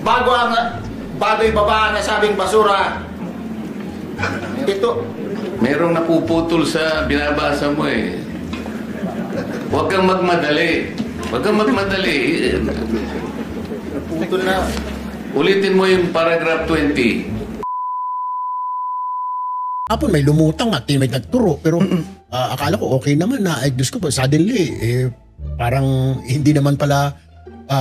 bago ibaba ang nasabing basura, ito. Merong napuputol sa binabasa mo eh. Huwag kang magmadali. Huwag kang magmadali. Naputol na. Ulitin mo yung paragraph 20. Hapon may lumutang at may nagturo pero akala ko okay naman na Diyos ko suddenly parang hindi naman pala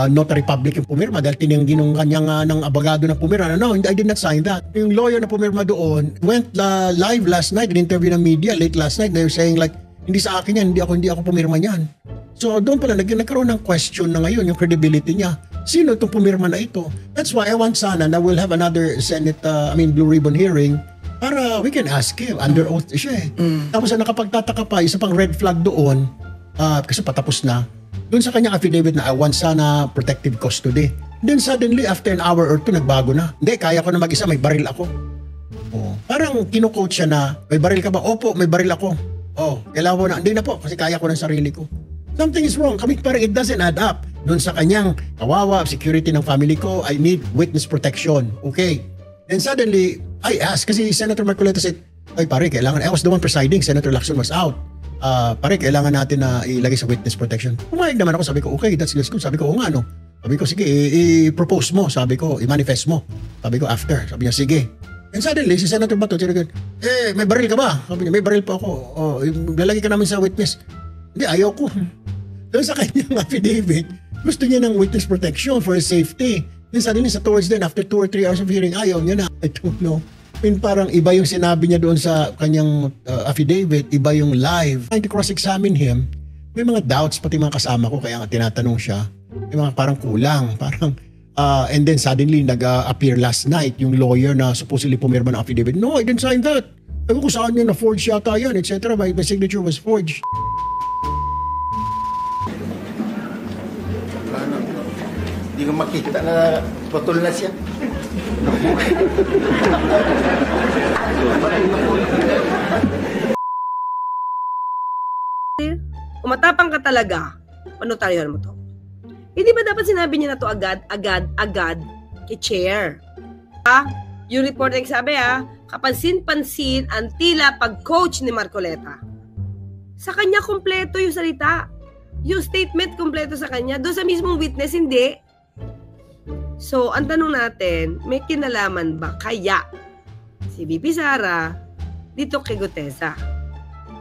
notary public yung pumirma dahil tinanggi ng kanyang ng abogado na pumirma. No, I did not sign that. Yung lawyer na pumirma doon went live last night in interview ng media late last night. They were saying like hindi sa akin yan, hindi ako pumirma niyan. So doon pala nagkaroon ng question na ngayon yung credibility niya. Sino itong pumirma na ito? That's why I want sana na we'll have another Senate Blue Ribbon hearing para we can ask him. Under oath siya eh. Tapos nakapagtataka pa, isa pang red flag doon kasi patapos na. Doon sa kanyang affidavit na I want sana protective custody. Then suddenly after an hour or two nagbago na. Hindi, kaya ko na mag-isa, may baril ako. Oh. Parang kino-coach siya na, may baril ka ba? Opo, may baril ako. Oh, kailangan mo na. Hindi na po kasi kaya ko ng sarili ko. Something is wrong. Kami parang it doesn't add up. Doon sa kanyang kawawa, security ng family ko, I need witness protection. Okay. Then suddenly, I asked, kasi Senator Marcoleta said, ay pare, kailangan, I was the one presiding, Senator Lacson was out. Pare, kailangan natin na ilagay sa witness protection. Pumayag naman ako, sabi ko, okay, that's good. Sabi ko, o nga, no? Sabi ko, sige, i-propose mo. Sabi ko, i-manifest mo. Sabi ko, after. Sabi niya, sige. And suddenly, si Senator Bato, sinagot, may baril ka ba? Sabi niya, may baril pa ako. Lalagay ka namin sa witness. Hindi, ayaw ko. Doon sa kanyang affidavit, gusto niya ng witness protection for his safety. Then suddenly, towards then, after 2 or 3 hours of hearing, ayaw niya na. I don't know. Parang iba yung sinabi niya doon sa kanyang affidavit, iba yung live. Trying to cross-examine him, may mga doubts pati mga kasama ko, kaya nga tinatanong siya. May mga parang kulang, parang and then suddenly nag-appear last night yung lawyer na supposedly pumirma ng affidavit. No, I didn't sign that. Sabi ko saan yun, na-forge yata yan, etc. My signature was forged. Hindi ko makita na putol na siya. Kung matapang ka talaga, panotaryohan mo to. Hindi ba dapat sinabi niya na to agad kay chair? Yung report na sabi kapansin-pansin ang tila pag-coach ni Marcoleta. Sa kanya kompleto yung salita. Yung statement kompleto sa kanya. Doon sa mismong witness, hindi. So, ang tanong natin, may kinalaman ba kaya si VP Sara dito kay Gutesa?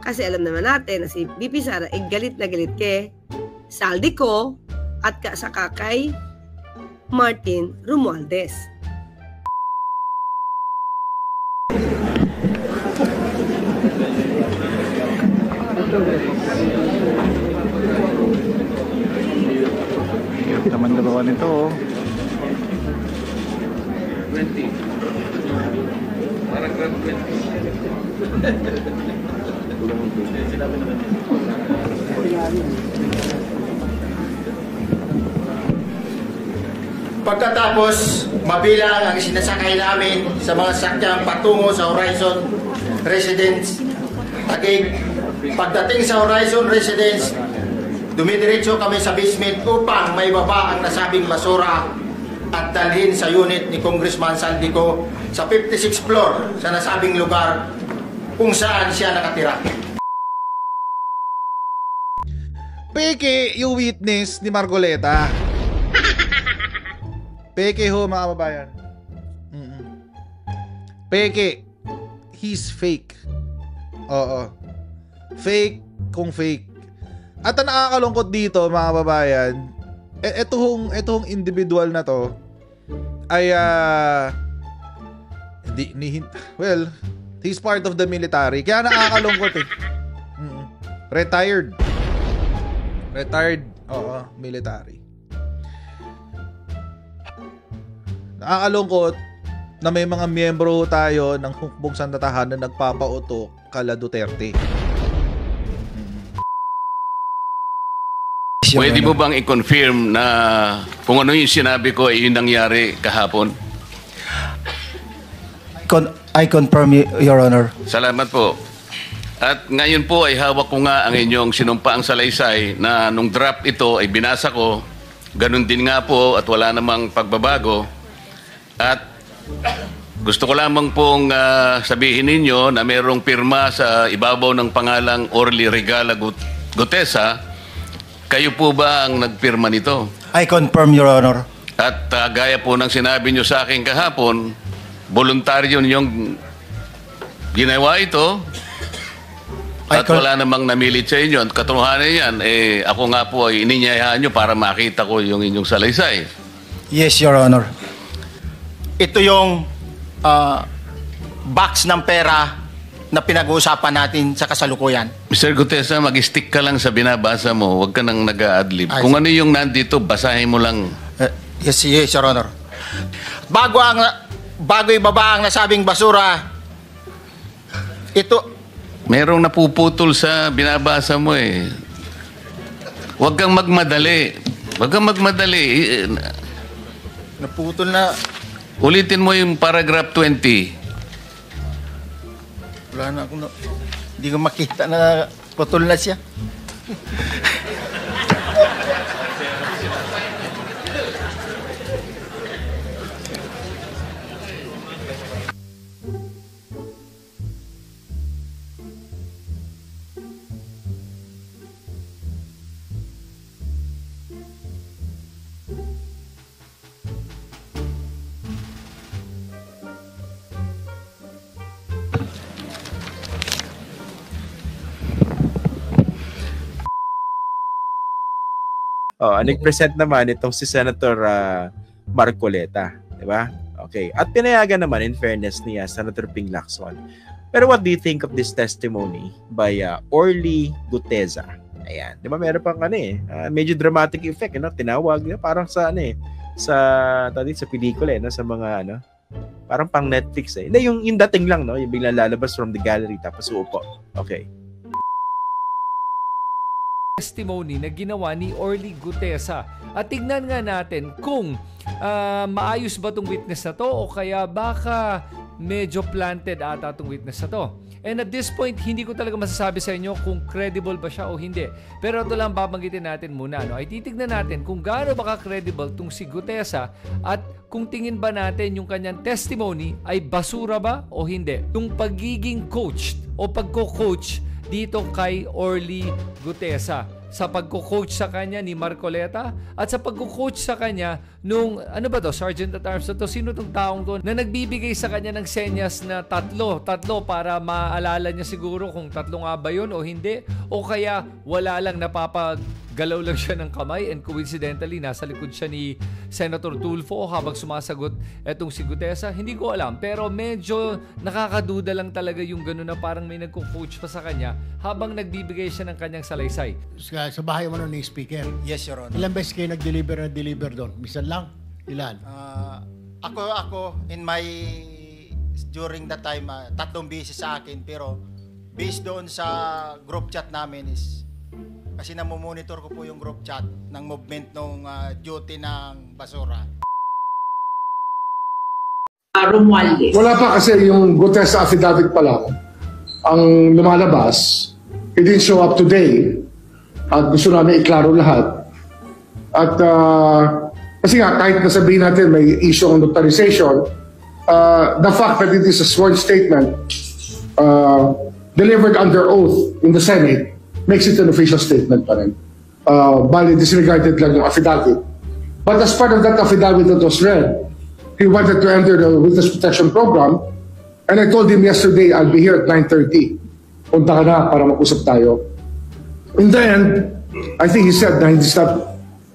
Kasi alam naman natin na si VP Sara galit na galit kay Saldico at saka kay Martin Romualdez. Hirap naman gawa nito. 20. Paragraph 20. Pagkatapos, mabilang ang sinasakay namin sa mga sakyang patungo sa Horizon Residence. Again, pagdating sa Horizon Residence, dumidiretso kami sa basement upang may baba ang nasabing basura at dalhin sa unit ni Congressman Saldico sa 56th floor sa nasabing lugar kung saan siya nakatira. Peke yung witness ni Marcoleta. Peke ho, mga kababayan. Peke. He's fake. Oo. Fake kung fake. At ang nakakalungkot dito, mga kababayan, etong individual na to ay well, he's part of the military. Kaya nakakalungkot eh. Retired. Oo, military. Nakakalungkot na may mga miyembro tayo ng hukbong sandatahan na nagpapautok kala Duterte. Pwede mo bang i-confirm na kung ano yung sinabi ko ay yung nangyari kahapon? I confirm, Your Honor. Salamat po. At ngayon po ay hawak ko nga ang inyong sinumpaang salaysay na nung draft ito ay binasa ko, ganun din nga po at wala namang pagbabago. At gusto ko lamang pong sabihin ninyo na mayroong pirma sa ibabaw ng pangalang Orly Regala Gutesa. Kayo po ba ang nagpirma nito? I confirm, Your Honor. At gaya po ng sinabi nyo sa akin kahapon, voluntaryo ninyong ginawa ito at wala namang namilit sa inyo. At katotohanan yan, ako nga po ay ininyayahan nyo para makita ko yung inyong salaysay. Yes, Your Honor. Ito yung box ng pera na pinag-uusapan natin sa kasalukuyan. Mr. Gutesa, mag-stick ka lang sa binabasa mo. Huwag ka nang nag-a-adlib. Kung ano yung nandito, basahin mo lang. Yes, Your Honor. Bago ibaba ang nasabing basura, ito, Merong napuputol sa binabasa mo eh. Huwag kang magmadali. Huwag kang magmadali. naputol na, Ulitin mo yung paragraph 20. wala na akong, hindi ko makita na putol na siya. Nag-present naman itong si Senator Marcoleta, di ba? Okay. At pinayagan naman, in fairness niya, Senator Ping Lacson. Pero what do you think of this testimony by Orly Gutesa? Ayan. Di ba meron pang medyo dramatic effect, tinawag, parang sa sa pelikula, sa mga parang pang Netflix Hindi, yung dating lang, yung biglang lalabas from the gallery tapos uupo. Okay. Testimony na ginawa ni Orly Gutesa. At tignan nga natin kung maayos ba itong witness na to o kaya baka medyo planted ata itong witness na to. And at this point, hindi ko talaga masasabi sa inyo kung credible ba siya o hindi. Pero ito lang babanggitin natin muna. Ay titignan natin kung gaano ba ka-credible itong si Gutesa at kung tingin ba natin yung kanyang testimony ay basura ba o hindi. Yung pagiging coached o pagko-coach dito kay Orly Gutesa sa pagko-coach sa kanya ni Marcoleta at sa pagko-coach sa kanya nung Sergeant at Arms sino tong taong to na nagbibigay sa kanya ng senyas na tatlo para maalala niya siguro kung tatlo nga ba yun o hindi o kaya wala lang napapagalaw lang siya ng kamay and coincidentally nasa likod siya ni Senator Tulfo habang sumasagot etong si Gutesa. Hindi ko alam pero medyo nakakaduda lang talaga yung gano'n na parang may nagko-coach pa sa kanya habang nagbibigay siya ng kanyang salaysay. Sa bahay mo ni Speaker. Yes, Your Honor. Ilang beses kayo nag-deliver doon? Misan lang? Ilan? Ako, during that time, 3 beses sa akin, pero based doon sa group chat namin is, kasi namomonitor ko po yung group chat ng movement ng duty ng basura. Romualdez. Wala pa kasi yung Gutesa affidavit pa lang ang lumalabas. It didn't show up today at gusto namin iklaro lahat. At kasi nga kahit nasabihin natin may issue on notarization, the fact that it is a sworn statement delivered under oath in the Senate makes it an official statement pa rin. Bali, disregarded lang yung affidavit. But as part of that affidavit that was read, he wanted to enter the Witness Protection Program, and I told him yesterday, I'll be here at 9:30. Punta ka na para mag-usap tayo. In the end, I think he said that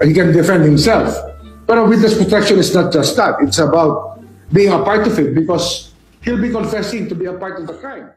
he can defend himself. But witness protection is not just that. It's about being a part of it because he'll be confessing to be a part of the crime.